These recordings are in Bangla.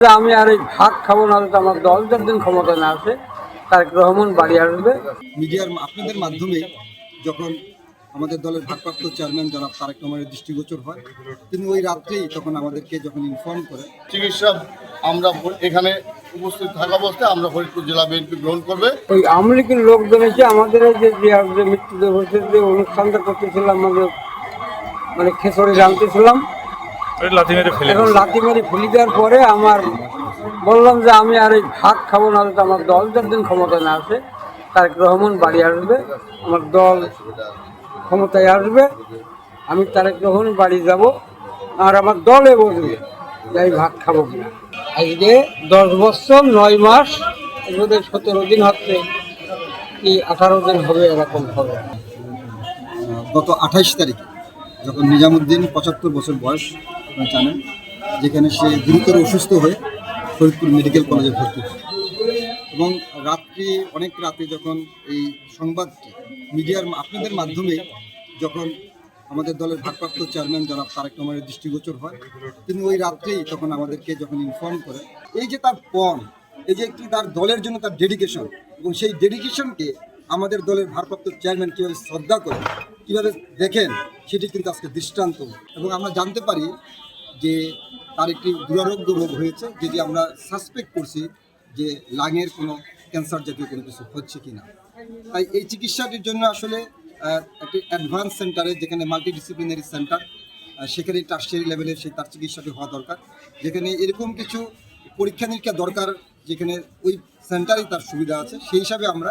আমি আর এই ভাগ খাবো না, তো আমার দল যতদিন ক্ষমতা না আসে তারেক রহমান বাড়ি আসবে। মিডিয়ার আপনাদের মাধ্যমে যখন আমাদের দলের ভারপ্রাপ্ত চেয়ারম্যান জনাব তারেক রহমানের দৃষ্টিগোচর হয়, তিনি ওই রাত্রেই তখন আমাদেরকে যখন ইনফর্ম করে চিকিৎসা আমরা এখানে উপস্থিত থাকা অবস্থায় আমরা ফরিদপুর জেলা বিএনপি গ্রহণ করবে। ওই আমলিকের লোকজন এসে আমাদের এই যে মৃত্যুদেব হচ্ছে যে অনুষ্ঠানটা করতেছিলাম, আমাদের মানে খেসড়ে জানতেছিলাম, এখন লাথি মেরে ফেলে দেওয়ার পরে আমার বললাম যে আমি আর এই ভাগ খাবো না, তো আমার দল যতদিন ক্ষমতা না আসে তারেক রহমান বাড়ি আসবে, আমার দল ক্ষমতায় আসবে, আমি তারেক রহমান বাড়ি যাব আর আমার দলে বসবে যে আমি ভাগ খাবো কিনা। আজকে 10 বছর 9 মাস, এগুলোদের 17 দিন হচ্ছে কি 18 দিন হবে, এরকম হবে। গত 28 তারিখে যখন নিজামুদ্দিন 75 বছর বয়স, আপনারা জানেন, যেখানে সে গুরুতর অসুস্থ হয়ে ফরিদপুর মেডিকেল কলেজে ভর্তি হয় এবং অনেক রাতে যখন এই সংবাদটি মিডিয়ার আপনাদের মাধ্যমে যখন আমাদের দলের ভারপ্রাপ্ত চেয়ারম্যান জনাব তারেক রহমানের দৃষ্টিগোচর হয়, তিনি ওই রাত্রেই তখন আমাদেরকে যখন ইনফর্ম করে, এই যে তার পণ, এই যে একটি তার দলের জন্য তার ডেডিকেশন, এবং সেই ডেডিকেশনকে আমাদের দলের ভারপ্রাপ্ত চেয়ারম্যান কীভাবে শ্রদ্ধা করেন, কীভাবে দেখেন, সেটি কিন্তু আজকে দৃষ্টান্ত। এবং আমরা জানতে পারি যে তার একটি দুরারোগ্য রোগ হয়েছে, যেটি আমরা সাসপেক্ট করছি যে লাঙের কোনো ক্যান্সার জাতীয় কোনো কিছু হচ্ছে কিনা। তাই এই চিকিৎসাটির জন্য আসলে একটি অ্যাডভান্স সেন্টারে, যেখানে মাল্টিডিসিপ্লিনারি সেন্টার, সেখানে টার্সিয়ারি লেভেলের সেই তার চিকিৎসাটি হওয়া দরকার, যেখানে এরকম কিছু পরীক্ষা নিরীক্ষা দরকার, যেখানে ওই সেন্টারেই তার সুবিধা আছে। সেই হিসাবে আমরা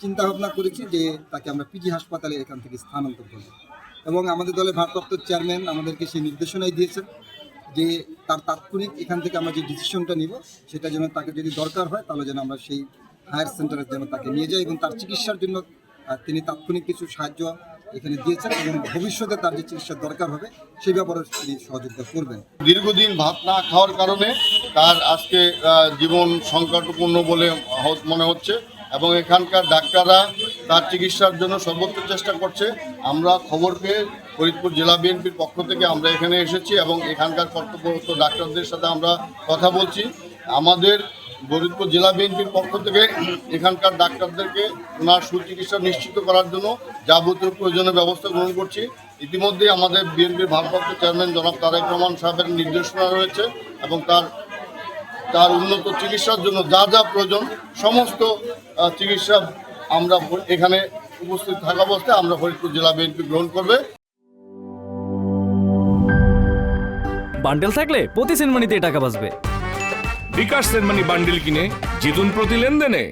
চিন্তা ভাবনা করেছি যে তাকে আমরা পিজি হাসপাতালে এখান থেকে স্থানান্তর করব, এবং আমাদের দলের ভারপ্রাপ্ত চেয়ারম্যান আমাদেরকে সেই নির্দেশনাই দিয়েছেন যে তার তাৎক্ষণিক এখান থেকে আমরা যে ডিসিশনটা নিব, সেটা যেন তাকে যদি দরকার হয় তাহলে যেন আমরা সেই হায়ার সেন্টারে যেন তাকে নিয়ে যাই, এবং তার চিকিৎসার জন্য তিনি তাৎক্ষণিক কিছু সাহায্য এখানে দিয়েছেন, এবং ভবিষ্যতে তার যে চিকিৎসার দরকার হবে সেই ব্যাপারে তিনি সহযোগিতা করবেন। দীর্ঘদিন ভাত না খাওয়ার কারণে তার আজকে জীবন সংকটপূর্ণ বলে মনে হচ্ছে, এবং এখানকার ডাক্তাররা তার চিকিৎসার জন্য সর্বোচ্চ চেষ্টা করছে। আমরা খবর পেয়ে ফরিদপুর জেলা বিএনপির পক্ষ থেকে আমরা এখানে এসেছি এবং এখানকার কর্তব্যরত ডাক্তারদের সাথে আমরা কথা বলছি। আমাদের ফরিদপুর জেলা বিএনপির পক্ষ থেকে এখানকার ডাক্তারদেরকে ওনার সুচিকিৎসা নিশ্চিত করার জন্য যাবতীয় প্রয়োজনীয় ব্যবস্থা গ্রহণ করছি। ইতিমধ্যে আমাদের বিএনপির ভারপ্রাপ্ত চেয়ারম্যান জনাব তারেক রহমান সাহেবের নির্দেশনা রয়েছে, এবং তার উন্নত চিকিৎসার জন্য যা যা প্রয়োজন সমস্ত চিকিৎসা আমরা এখানে উপস্থিত থাকা অবস্থায় আমরা ফরিদপুর জেলা বিএনপি গ্রহণ করবে। বান্ডেল থাকলে প্রতি সেনমানিতে টাকা বাঁচবে। বিকাশ সেনমানি বান্ডেল কিনে জিতুন প্রতি লেনদেনে।